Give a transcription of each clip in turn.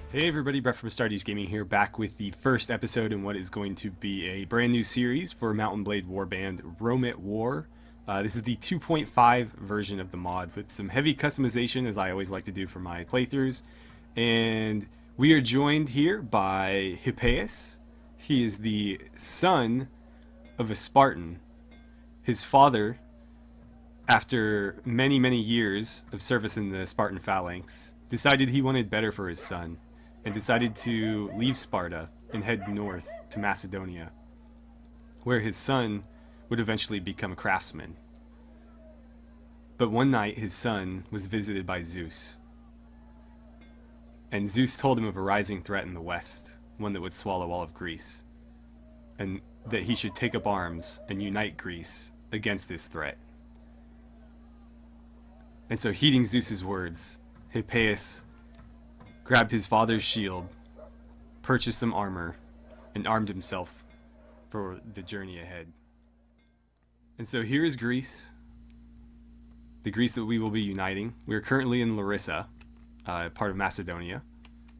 Hey everybody, Brett from AstartesGaming here, back with the first episode in what is going to be a brand new series for Mount Blade Warband, Rome at War. This is the 2.5 version of the mod with some heavy customization, as I always like to do for my playthroughs. And we are joined here by Hippeas. He is the son of a Spartan. His father, after many, many years of service in the Spartan phalanx, decided he wanted better for his son and decided to leave Sparta and head north to Macedonia, where his son would eventually become a craftsman. But one night his son was visited by Zeus, and Zeus told him of a rising threat in the west, one that would swallow all of Greece, and that he should take up arms and unite Greece against this threat. And so, heeding Zeus's words, Hippeas grabbed his father's shield, purchased some armor, and armed himself for the journey ahead. And so here is Greece, the Greece that we will be uniting. We are currently in Larissa, part of Macedonia,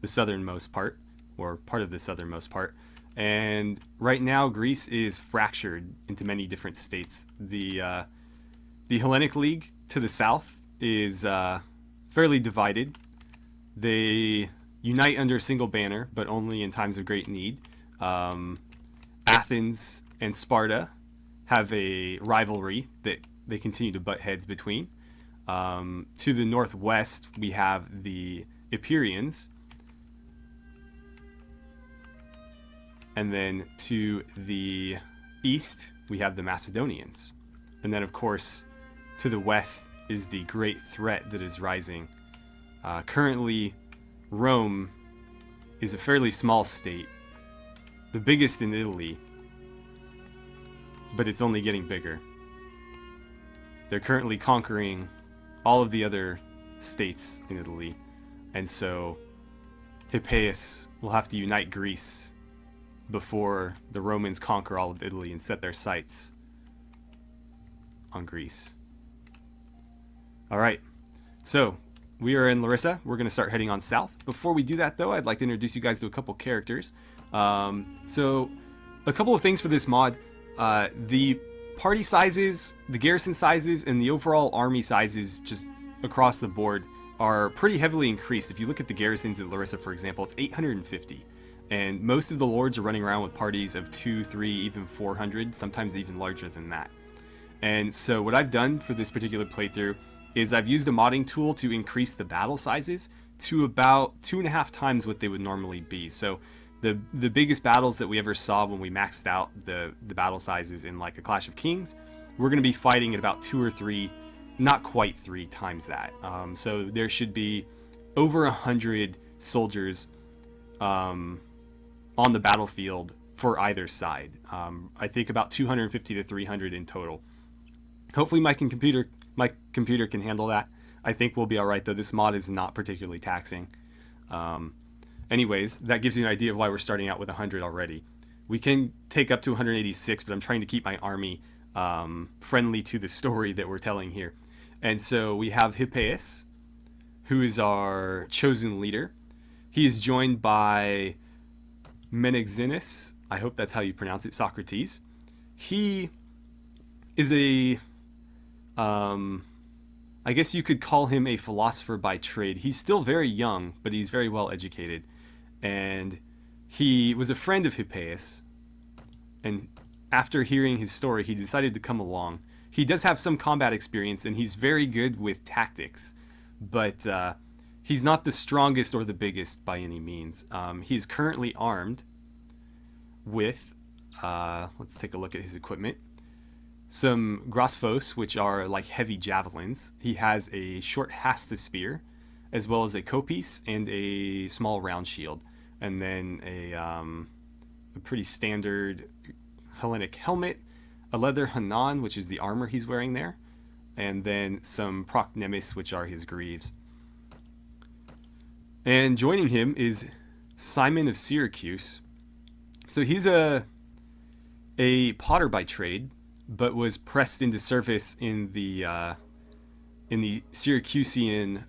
the southernmost part, or part of the southernmost part. And right now, Greece is fractured into many different states. The Hellenic League to the south is fairly divided. They unite under a single banner, but only in times of great need. Athens and Sparta have a rivalry that they continue to butt heads between. To the northwest, we have the Epeirians. And then to the east, we have the Macedonians. And then, of course, to the west is the great threat that is rising. Currently, Rome is a fairly small state, the biggest in Italy, but it's only getting bigger. They're currently conquering all of the other states in Italy, and so Hippeas will have to unite Greece before the Romans conquer all of Italy and set their sights on Greece. All right, so we are in Larissa. We're going to start heading on south. Before we do that, though, I'd like to introduce you guys to a couple characters. So, a couple of things for this mod. The party sizes, the garrison sizes, and the overall army sizes just across the board are pretty heavily increased. If you look at the garrisons at Larissa, for example, it's 850. And most of the lords are running around with parties of 2, 3, even 400, sometimes even larger than that. And so what I've done for this particular playthrough is I've used a modding tool to increase the battle sizes to about 2.5 times what they would normally be. So the biggest battles that we ever saw when we maxed out the battle sizes in like a Clash of Kings, we're going to be fighting at about 2 or 3, not quite 3 times that. So there should be over 100 soldiers on the battlefield for either side. I think about 250 to 300 in total. Hopefully my computer can handle that. I think we'll be alright, though. This mod is not particularly taxing. Anyways, that gives you an idea of why we're starting out with 100 already. We can take up to 186, but I'm trying to keep my army friendly to the story that we're telling here. And so we have Hippeas, who is our chosen leader. He is joined by Menexenus. I hope that's how you pronounce it, Socrates. He is a I guess you could call him a philosopher by trade. He's still very young, but he's very well educated. And he was a friend of Hippeas. And after hearing his story, he decided to come along. He does have some combat experience, and he's very good with tactics. But he's not the strongest or the biggest by any means. He is currently armed with, let's take a look at his equipment. Some Grosphos, which are like heavy javelins. He has a short hasta spear, as well as a coppice and a small round shield. And then a pretty standard Hellenic helmet, a leather hanan, which is the armor he's wearing there, and then some prochnemis, which are his greaves. And joining him is Simon of Syracuse. So he's a potter by trade, but was pressed into service in the Syracusian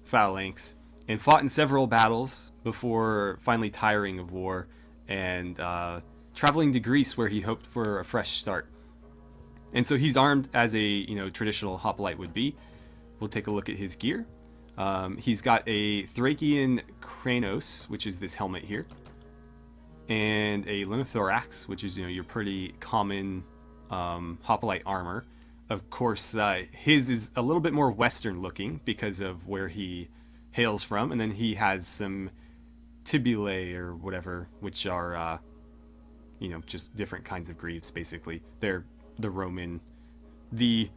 phalanx and fought in several battles before finally tiring of war and traveling to Greece, where he hoped for a fresh start. And so he's armed as a traditional hoplite would be. We'll take a look at his gear. He's got a Thracian Kranos, which is this helmet here, and a Linothorax, which is your pretty common hoplite armor. Of course, his is a little bit more Western looking because of where he hails from, and then he has some tibulae or whatever, which are just different kinds of greaves. Basically, they're the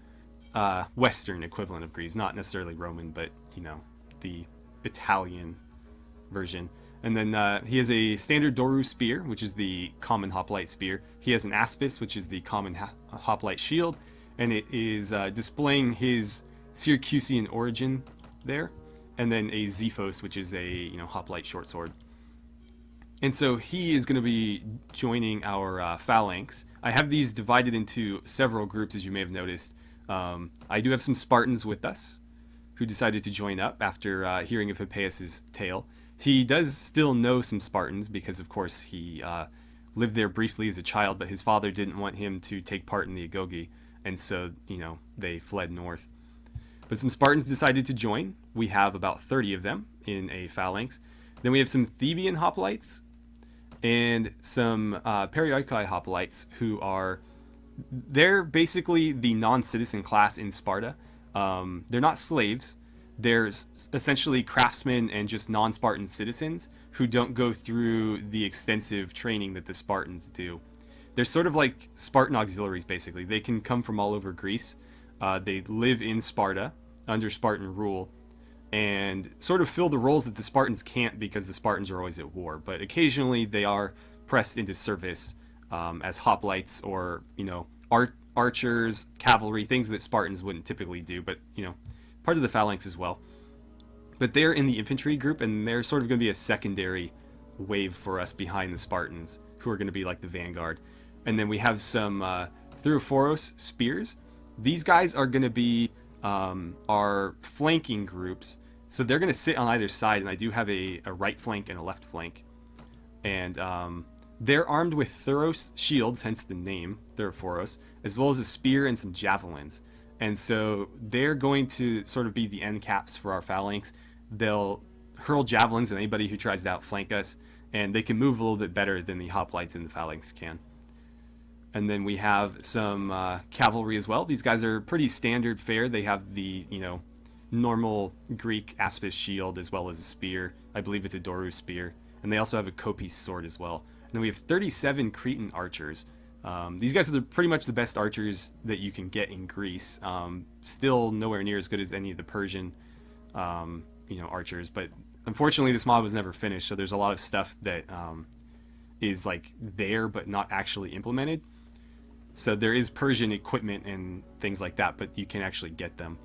Western equivalent of greaves, not necessarily Roman, but the Italian version. And then he has a standard Doru spear, which is the common hoplite spear. He has an Aspis, which is the common hoplite shield, and it is displaying his Syracusian origin there. And then a Xephos, which is a hoplite short sword. And so he is going to be joining our phalanx. I have these divided into several groups, as you may have noticed. I do have some Spartans with us who decided to join up after hearing of Hippeas' tale. He does still know some Spartans because, of course, he lived there briefly as a child, but his father didn't want him to take part in the Agoge, and so, they fled north. But some Spartans decided to join. We have about 30 of them in a phalanx. Then we have some Theban hoplites and some Perioikoi hoplites who they're basically the non-citizen class in Sparta. They're not slaves. They're essentially craftsmen and just non-Spartan citizens who don't go through the extensive training that the Spartans do. They're sort of like Spartan auxiliaries, basically. They can come from all over Greece. They live in Sparta under Spartan rule and sort of fill the roles that the Spartans can't because the Spartans are always at war. But occasionally they are pressed into service as hoplites or, archers, cavalry, things that Spartans wouldn't typically do, but, part of the phalanx as well. But they're in the infantry group, and they're sort of going to be a secondary wave for us behind the Spartans, who are going to be like the vanguard. And then we have some Therophoros spears. These guys are going to be our flanking groups. So they're going to sit on either side, and I do have a right flank and a left flank. And they're armed with Thuros shields, hence the name, Therophoros, as well as a spear and some javelins. And so they're going to sort of be the end caps for our phalanx. They'll hurl javelins at anybody who tries to outflank us, and they can move a little bit better than the hoplites in the phalanx can. And then we have some cavalry as well. These guys are pretty standard fare. They have the, normal Greek Aspis shield as well as a spear. I believe it's a Doru spear. And they also have a Kopis sword as well. And then we have 37 Cretan archers. These guys are pretty much the best archers that you can get in Greece. Still nowhere near as good as any of the Persian, archers. But unfortunately, this mod was never finished, so there's a lot of stuff that is like there but not actually implemented. So there is Persian equipment and things like that, but you can actually get them.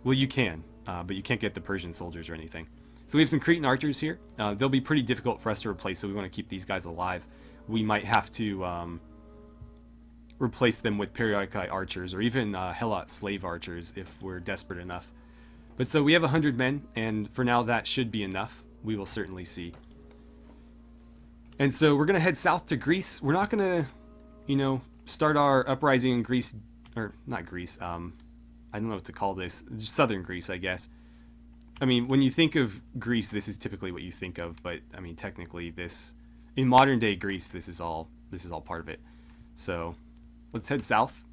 Well, you can, but you can't get the Persian soldiers or anything. So we have some Cretan archers here. They'll be pretty difficult for us to replace, so we want to keep these guys alive. We might have to replace them with Perioikoi archers, or even Helot slave archers if we're desperate enough. But so we have 100 men, and for now that should be enough. We will certainly see. And so we're going to head south to Greece. We're not going to, start our uprising in Greece, or not Greece, I don't know what to call this, southern Greece, I guess. I mean, when you think of Greece, this is typically what you think of, but I mean, technically in modern day Greece, this is all part of it. So let's head south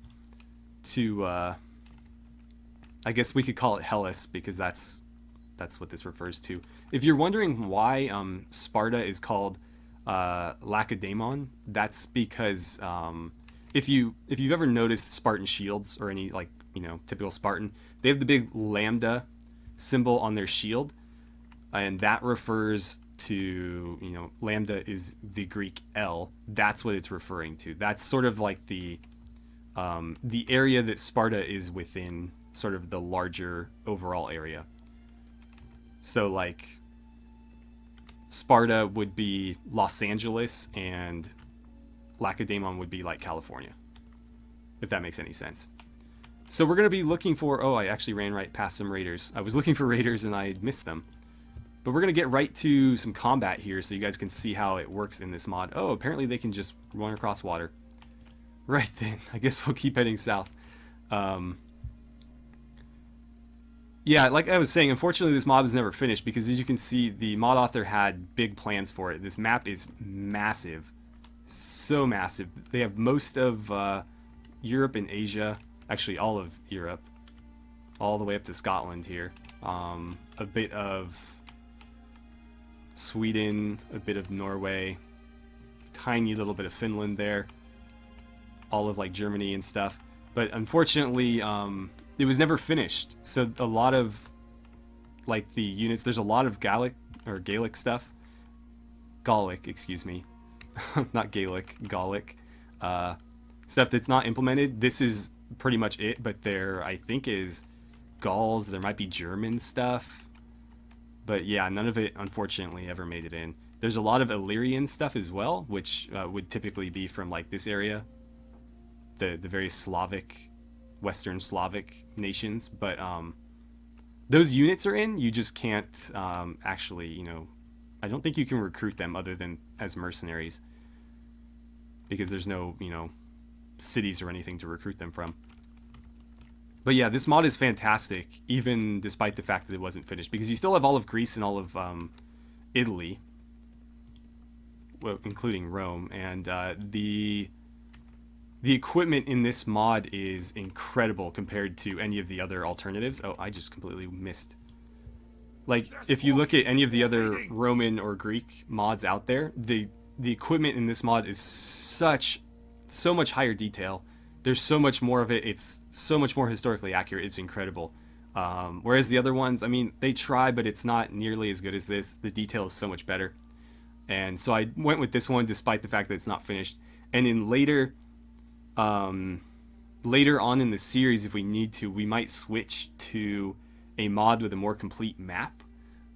to, I guess we could call it Hellas, because that's what this refers to. If you're wondering why Sparta is called Lacedaemon, that's because if you've ever noticed Spartan shields or any typical Spartan, they have the big lambda symbol on their shield, and that refers to lambda is the Greek L. That's what it's referring to. That's sort of like the area that Sparta is within, sort of the larger overall area. So like Sparta would be Los Angeles and Lacedaemon would be like California, if that makes any sense. So we're going to be looking for, I actually ran right past some raiders. I was looking for raiders and I missed them. But we're going to get right to some combat here so you guys can see how it works in this mod. Oh, apparently they can just run across water. Right then. I guess we'll keep heading south. Yeah, like I was saying, unfortunately this mod was never finished because as you can see, the mod author had big plans for it. This map is massive. So massive. They have most of Europe and Asia. Actually, all of Europe. All the way up to Scotland here. A bit of Sweden, a bit of Norway. Tiny little bit of Finland there. All of like Germany and stuff. But unfortunately, it was never finished, so a lot of like the units, there's a lot of Gallic stuff, Gallic, excuse me, not Gaelic, Gallic stuff that's not implemented. This is pretty much it, but there I think is Gauls, there might be German stuff, but yeah, none of it unfortunately ever made it in. There's a lot of Illyrian stuff as well, which would typically be from like this area, the very Slavic, Western Slavic nations, but those units are in. You just can't actually, you know, I don't think you can recruit them other than as mercenaries because there's no, you know, cities or anything to recruit them from. But yeah, this mod is fantastic, even despite the fact that it wasn't finished, because you still have all of Greece and all of Italy, well, including Rome, and the equipment in this mod is incredible compared to any of the other alternatives. Oh, I just completely missed. Like, if you look at any of the other Roman or Greek mods out there, the equipment in this mod is so much higher detail. There's so much more of it. It's so much more historically accurate. It's incredible. Whereas the other ones, I mean, they try, but it's not nearly as good as this. The detail is so much better. And so I went with this one despite the fact that it's not finished. And in later on in the series, if we need to, we might switch to a mod with a more complete map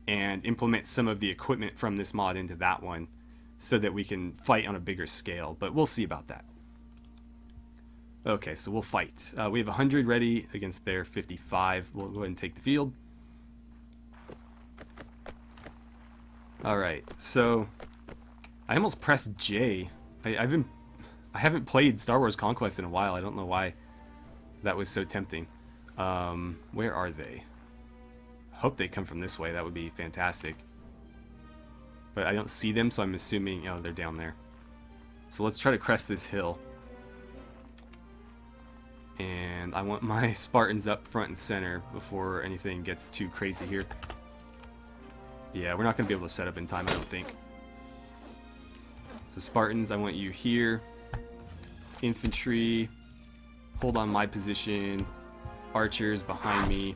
and implement some of the equipment from this mod into that one so that we can fight on a bigger scale, but we'll see about that. Okay, so we'll fight. We have 100 ready against their 55. We'll go ahead and take the field. Alright, so I almost pressed J. I haven't played Star Wars Conquest in a while. I don't know why that was so tempting. Where are they? Hope they come from this way. That would be fantastic. But I don't see them, so I'm assuming, oh, they're down there. So let's try to crest this hill. And I want my Spartans up front and center before anything gets too crazy here. Yeah, we're not going to be able to set up in time, I don't think. So Spartans, I want you here. Infantry, hold on my position. Archers behind me.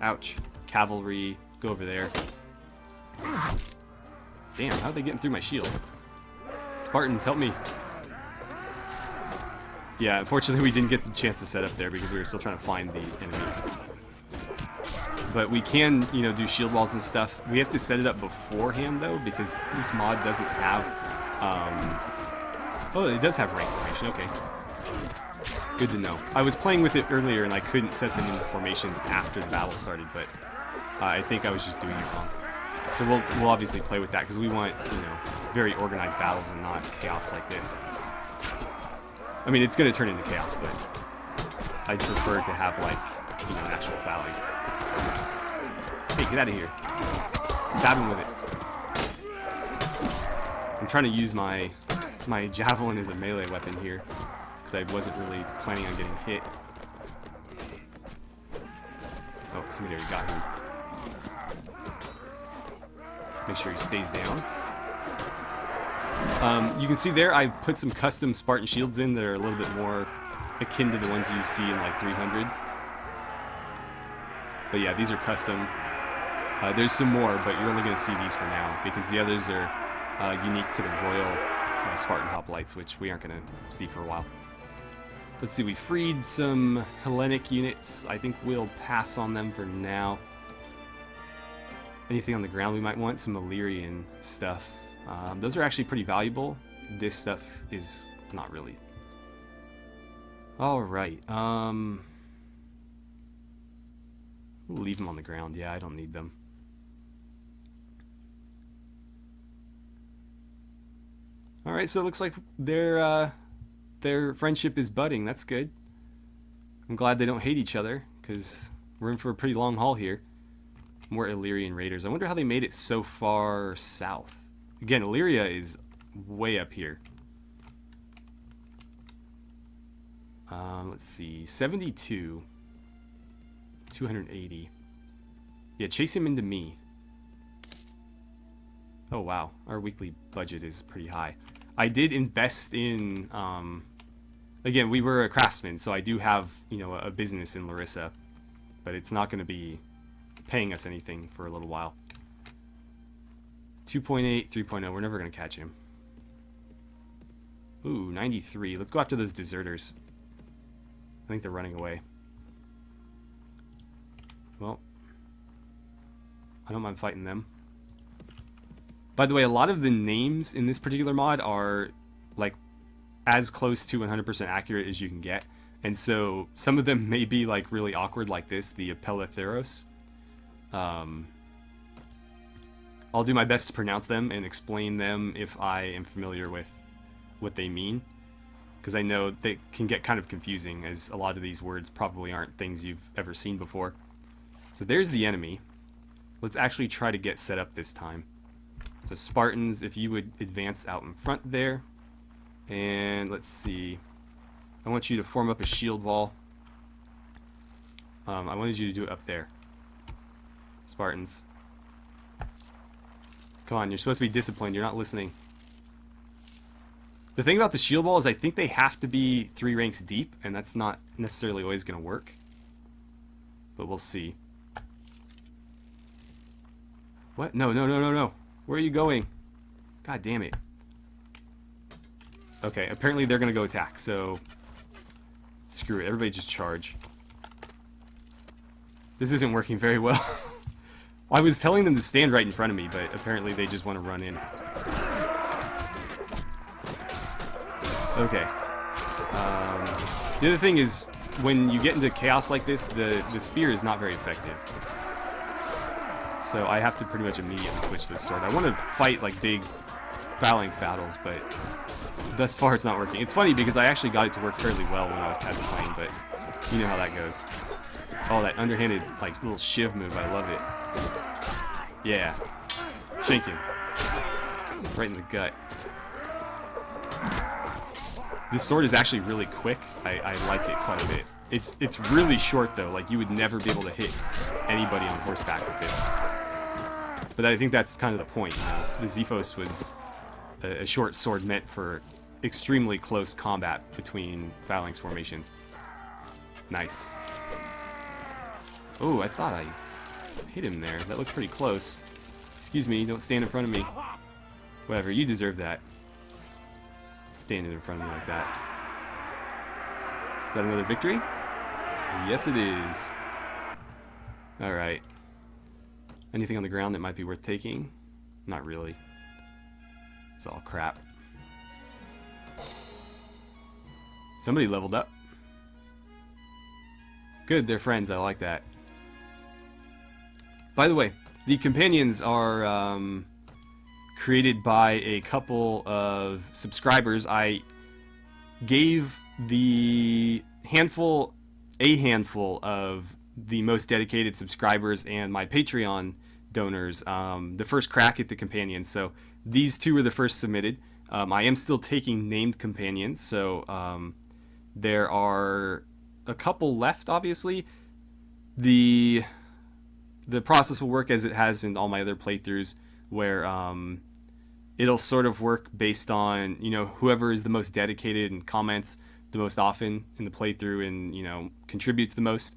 Ouch. Cavalry, go over there. Damn, how are they getting through my shield? Spartans, help me. Yeah, unfortunately we didn't get the chance to set up there because we were still trying to find the enemy. But we can, you know, do shield walls and stuff. We have to set it up beforehand though, because this mod doesn't have oh, it does have rank formation, okay. Good to know. I was playing with it earlier and I couldn't set them into formations after the battle started, but I think I was just doing it wrong. So we'll obviously play with that because we want, you know, very organized battles and not chaos like this. I mean, it's going to turn into chaos, but I'd prefer to have, like, you know, an actual phalanx. Hey, get out of here. Stab him with it. I'm trying to use my javelin as a melee weapon here because I wasn't really planning on getting hit. Oh, somebody already got him. Make sure he stays down. You can see there I put some custom Spartan shields in that are a little bit more akin to the ones you see in like 300. But yeah, these are custom. There's some more, but you're only going to see these for now because the others are unique to the Royal Spartan Hoplites, which we aren't going to see for a while. Let's see, we freed some Hellenic units. I think we'll pass on them for now. Anything on the ground we might want? Some Illyrian stuff. Those are actually pretty valuable. This stuff is not really. Alright, we'll leave them on the ground. Yeah, I don't need them. Alright, so it looks like their friendship is budding. That's good. I'm glad they don't hate each other, because we're in for a pretty long haul here. More Illyrian raiders. I wonder how they made it so far south. Again, Illyria is way up here. Let's see. 72. 280. Yeah, chase him into me. Oh, wow. Our weekly budget is pretty high. I did invest in... again, we were a craftsman, so I do have, you know, a business in Larissa. But it's not going to be paying us anything for a little while. 2.8, 3.0. We're never going to catch him. Ooh, 93. Let's go after those deserters. I think they're running away. Well, I don't mind fighting them. By the way, a lot of the names in this particular mod are like as close to 100% accurate as you can get. And so some of them may be like really awkward like this, the Apellitheros. I'll do my best to pronounce them and explain them if I am familiar with what they mean. Because I know they can get kind of confusing, as a lot of these words probably aren't things you've ever seen before. So there's the enemy. Let's actually try to get set up this time. So Spartans, if you would advance out in front there. And let's see. I want you to form up a shield wall. I wanted you to do it up there. Spartans. Come on, you're supposed to be disciplined. You're not listening. The thing about the shield wall is I think they have to be 3 ranks deep, and that's not necessarily always going to work. But we'll see. What? No, no, no, no, no. Where are you going? God damn it. Okay, apparently they're going to go attack, so... Screw it. Everybody just charge. This isn't working very well. I was telling them to stand right in front of me, but apparently they just want to run in. Okay. The other thing is, when you get into chaos like this, the spear is not very effective. So I have to pretty much immediately switch this sword. I want to fight like big phalanx battles, but thus far it's not working. It's funny because I actually got it to work fairly well when I was testing playing, but you know how that goes. Oh, that underhanded like little shiv move, I love it. Yeah. Shank him. Right in the gut. This sword is actually really quick. I like it quite a bit. It's really short though, like you would never be able to hit anybody on horseback with this. But I think that's kind of the point. The Zephos was a short sword meant for extremely close combat between phalanx formations. Nice. Oh, I thought I hit him there. That looked pretty close. Excuse me, don't stand in front of me. Whatever, you deserve that. Standing in front of me like that. Is that another victory? Yes, it is. Alright. Anything on the ground that might be worth taking? Not really. It's all crap. Somebody leveled up. Good, they're friends. I like that. By the way, the companions are created by a couple of subscribers. I gave a handful of the most dedicated subscribers and my Patreon donors the first crack at the companions. So these two were the first submitted. I am still taking named companions, so there are a couple left, obviously. The process will work as it has in all my other playthroughs, where it'll sort of work based on, you know, whoever is the most dedicated and comments the most often in the playthrough and, you know, contributes the most.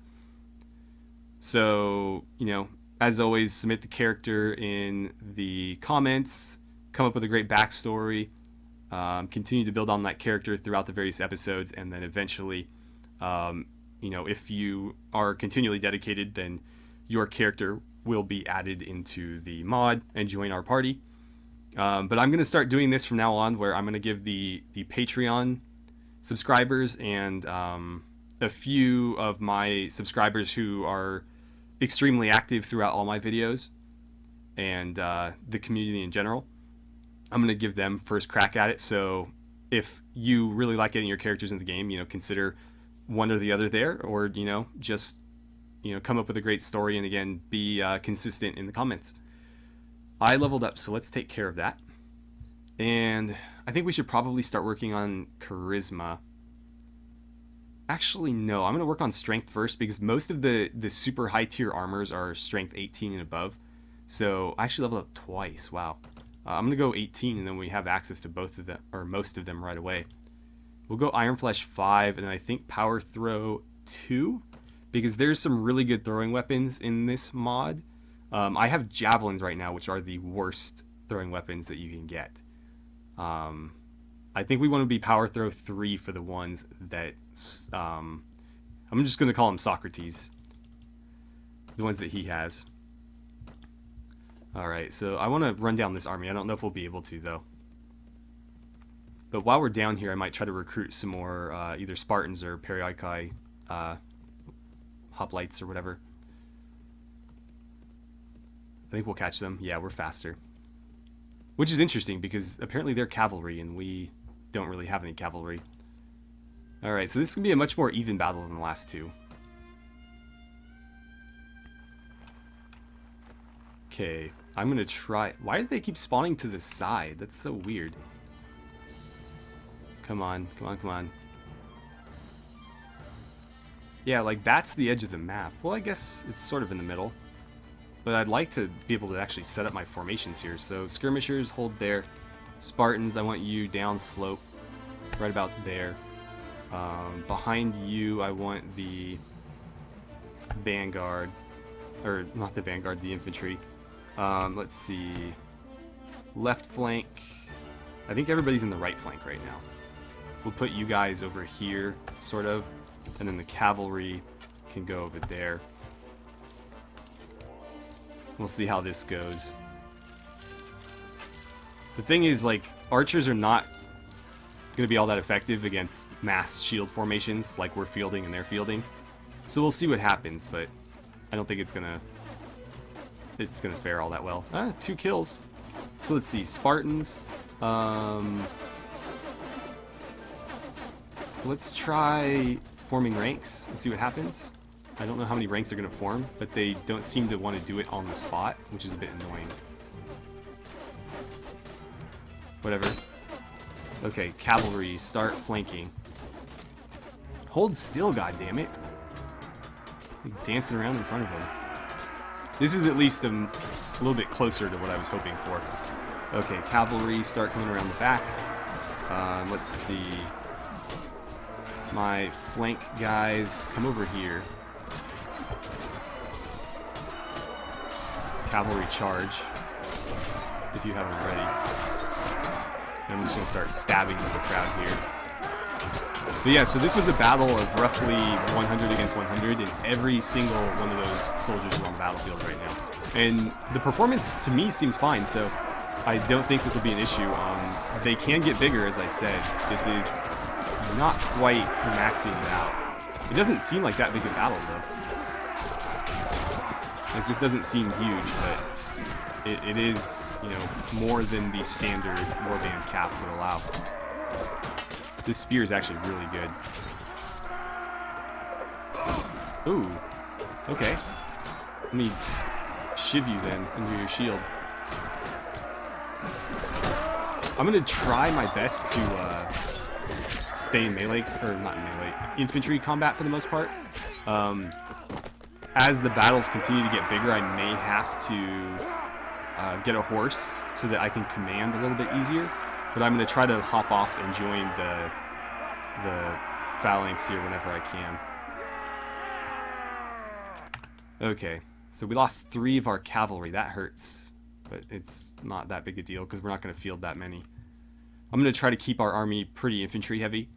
So, you know, as always, submit the character in the comments, come up with a great backstory, continue to build on that character throughout the various episodes, and then eventually, you know, if you are continually dedicated, then your character will be added into the mod and join our party. But I'm going to start doing this from now on, where I'm going to give the Patreon subscribers and a few of my subscribers who are extremely active throughout all my videos and the community in general. I'm going to give them first crack at it. So if you really like getting your characters in the game, consider one or the other there, or, just, come up with a great story, and again, be consistent in the comments. I leveled up, so let's take care of that. And I think we should probably start working on charisma. Actually, no, I'm going to work on strength first, because most of the super high tier armors are strength 18 and above. So I actually leveled up twice. Wow. I'm going to go 18, and then we have access to both of them, or most of them, right away. We'll go Iron Flesh 5, and then I think Power Throw 2, because there's some really good throwing weapons in this mod. I have Javelins right now, which are the worst throwing weapons that you can get. I think we want to be Power Throw 3 for the ones that... I'm just going to call him Socrates. The ones that he has. Alright, so I want to run down this army. I don't know if we'll be able to, though. But while we're down here, I might try to recruit some more either Spartans or Periodicai hoplites or whatever. I think we'll catch them. Yeah, we're faster. Which is interesting, because apparently they're cavalry, and we don't really have any cavalry. Alright, so this is going to be a much more even battle than the last two. Okay, I'm going to try... Why do they keep spawning to the side? That's so weird. Come on, come on, come on. Yeah, like, that's the edge of the map. Well, I guess it's sort of in the middle. But I'd like to be able to actually set up my formations here. So, skirmishers, hold there. Spartans, I want you down slope. Right about there. Behind you, I want the vanguard. Or, not the vanguard, the infantry. Let's see. Left flank. I think everybody's in the right flank right now. We'll put you guys over here, sort of. And then the cavalry can go over there. We'll see how this goes. The thing is, like, archers are not going to be all that effective against mass shield formations like we're fielding and they're fielding. So we'll see what happens, but I don't think it's gonna fare all that well. 2 kills. So let's see, Spartans. Let's try forming ranks and see what happens. I don't know how many ranks they're going to form, but they don't seem to want to do it on the spot, which is a bit annoying. Whatever. Okay, cavalry, start flanking. Hold still, goddammit. Like dancing around in front of them. This is at least a little bit closer to what I was hoping for. Okay, cavalry, start coming around the back. Let's see. My flank guys, come over here. Cavalry charge, if you haven't already. And I'm just going to start stabbing into the crowd here. But yeah, so this was a battle of roughly 100 against 100, and every single one of those soldiers are on the battlefield right now. And the performance, to me, seems fine, so I don't think this will be an issue. They can get bigger, as I said. This is not quite maxing it out. It doesn't seem like that big a battle, though. Like, this doesn't seem huge, but it is, more than the standard warband cap would allow. This spear is actually really good. Ooh. Okay. Let me shiv you then into your shield. I'm gonna try my best to stay in melee, or not in melee, infantry combat for the most part. As the battles continue to get bigger, I may have to get a horse so that I can command a little bit easier. But I'm going to try to hop off and join the phalanx here whenever I can. Okay, so we lost 3 of our cavalry. That hurts, but it's not that big a deal because we're not going to field that many. I'm going to try to keep our army pretty infantry heavy,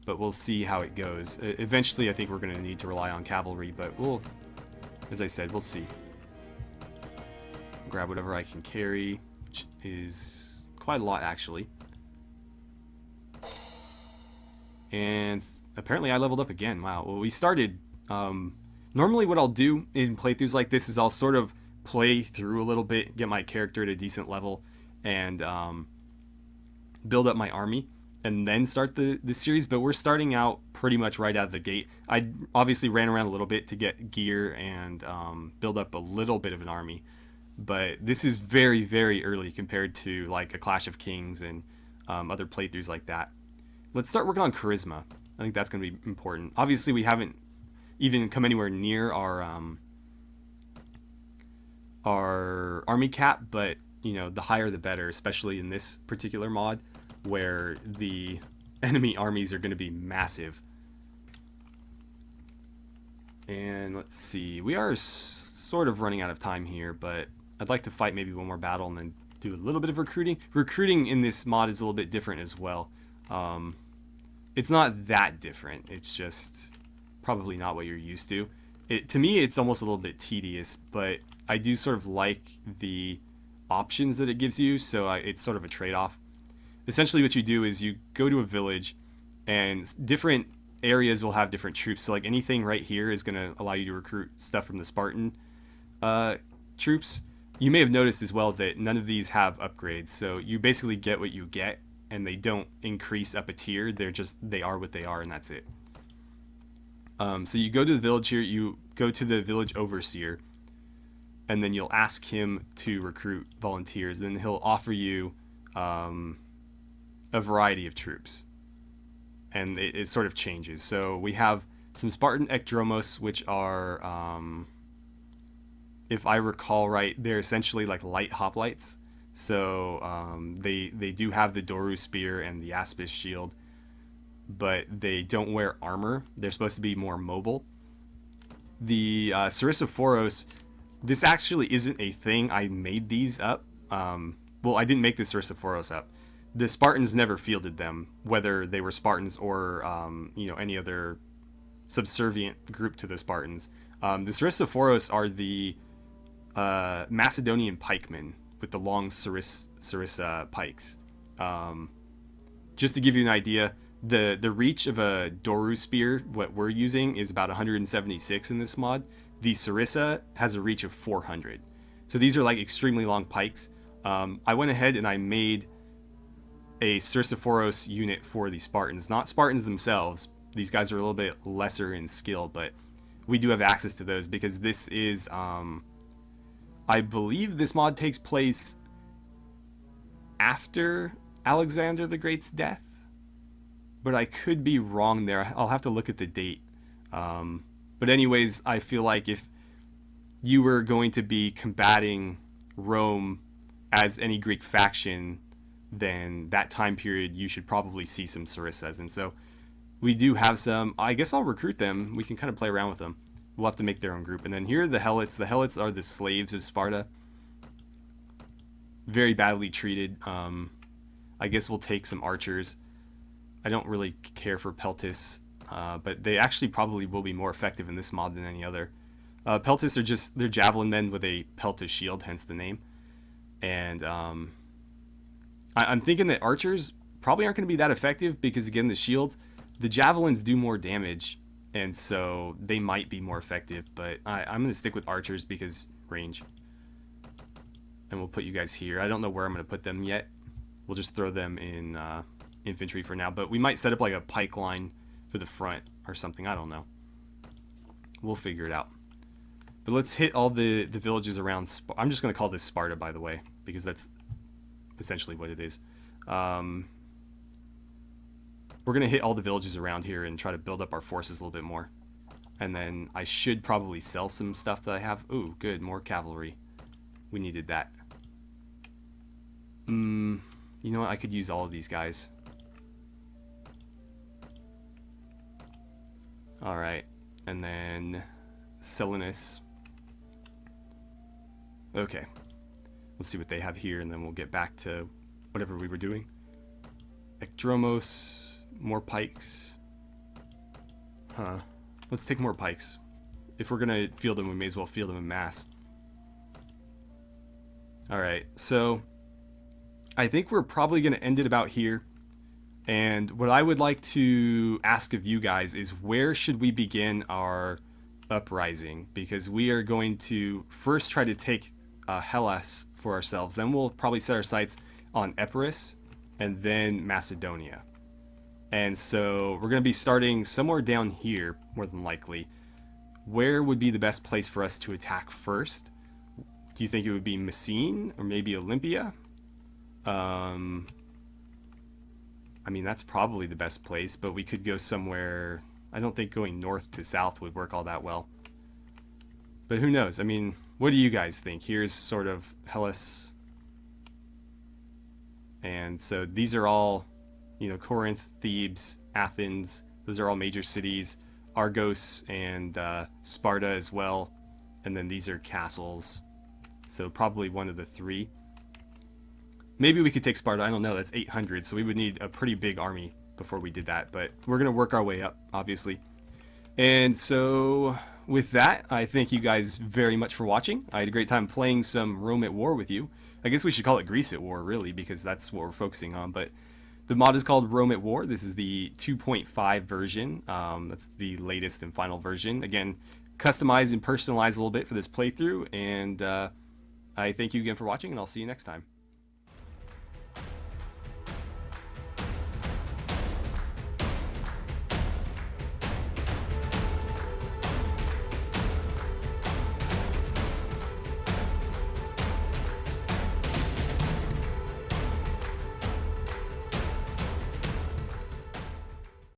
but we'll see how it goes. Eventually, I think we're going to need to rely on cavalry, but we'll, as I said, we'll see. Grab whatever I can carry, which is quite a lot, actually. And apparently I leveled up again. Wow. Well, we started... normally what I'll do in playthroughs like this is I'll sort of play through a little bit, get my character at a decent level, and build up my army and then start the series. But we're starting out pretty much right out of the gate. I obviously ran around a little bit to get gear and build up a little bit of an army, but this is very, very early compared to like a Clash of Kings and other playthroughs like that. Let's start working on charisma. I think that's going to be important. Obviously, we haven't even come anywhere near our army cap, but you know, the higher the better, especially in this particular mod where the enemy armies are going to be massive. And let's see, we are sort of running out of time here, but I'd like to fight maybe one more battle and then do a little bit of recruiting. Recruiting in this mod is a little bit different as well. It's not that different. It's just probably not what you're used to. To me, it's almost a little bit tedious, but I do sort of like the options that it gives you, so it's sort of a trade-off. Essentially what you do is you go to a village, and different areas will have different troops. So like anything right here is going to allow you to recruit stuff from the Spartan troops. You may have noticed as well that none of these have upgrades, so you basically get what you get, and they don't increase up a tier. They are what they are, and that's it. So you go to the village here, you go to the village overseer, and then you'll ask him to recruit volunteers. Then he'll offer you a variety of troops, and it sort of changes. So we have some Spartan Ekdromos, which are, if I recall right, they're essentially like light hoplites. So they do have the Doru spear and the Aspis shield, but they don't wear armor. They're supposed to be more mobile. The Sarissophoros, this actually isn't a thing. I made these up. Well, I didn't make the Sarissophoros up. The Spartans never fielded them, whether they were Spartans or any other subservient group to the Spartans. The Sarissophoros are the Macedonian pikemen with the long sarissa pikes. Just to give you an idea, the reach of a Doru spear, what we're using, is about 176 in this mod. The sarissa has a reach of 400. So these are like extremely long pikes. I went ahead and I made a Sarissophoros unit for the Spartans. Not Spartans themselves. These guys are a little bit lesser in skill, but we do have access to those because this is, I believe this mod takes place after Alexander the Great's death, but I could be wrong there. I'll have to look at the date. But anyways, I feel like if you were going to be combating Rome as any Greek faction, then that time period you should probably see some Sarissas. And so we do have some. I guess I'll recruit them. We can kind of play around with them. We'll have to make their own group. And then here are the Helots. The Helots are the slaves of Sparta. Very badly treated. I guess we'll take some archers. I don't really care for Peltis, but they actually probably will be more effective in this mod than any other. Peltis are they're javelin men with a Peltis shield, hence the name. And I'm thinking that archers probably aren't going to be that effective because, again, the javelins do more damage, and so they might be more effective. But I'm going to stick with archers because range. And we'll put you guys here. I don't know where I'm going to put them yet. We'll just throw them in infantry for now. But we might set up like a pike line for the front or something. I don't know. We'll figure it out. But let's hit all the villages around. I'm just going to call this Sparta, by the way, because that's essentially what it is. We're going to hit all the villages around here and try to build up our forces a little bit more. And then I should probably sell some stuff that I have. Ooh, good. More cavalry. We needed that. You know what? I could use all of these guys. Alright. And then Selinus. Okay. Let's see what they have here, and then we'll get back to whatever we were doing. Ekdromos. More pikes. Huh. Let's take more pikes. If we're going to field them, we may as well field them in mass. Alright, so I think we're probably going to end it about here. And what I would like to ask of you guys is, where should we begin our uprising? Because we are going to first try to take Hellas for ourselves. Then we'll probably set our sights on Epirus, and then Macedonia. And so we're going to be starting somewhere down here, more than likely. Where would be the best place for us to attack first? Do you think it would be Messene or maybe Olympia? I mean, that's probably the best place, but we could go somewhere. I don't think going north to south would work all that well. But who knows? I mean, what do you guys think? Here's sort of Hellas. And so these are all, Corinth, Thebes, Athens. Those are all major cities. Argos and Sparta as well. And then these are castles. So probably one of the three. Maybe we could take Sparta. I don't know. That's 800. So we would need a pretty big army before we did that. But we're going to work our way up, obviously. And so with that, I thank you guys very much for watching. I had a great time playing some Rome at War with you. I guess we should call it Greece at War, really, because that's what we're focusing on. But the mod is called Rome at War. This is the 2.5 version. That's the latest and final version. Again, customized and personalized a little bit for this playthrough. And I thank you again for watching, and I'll see you next time.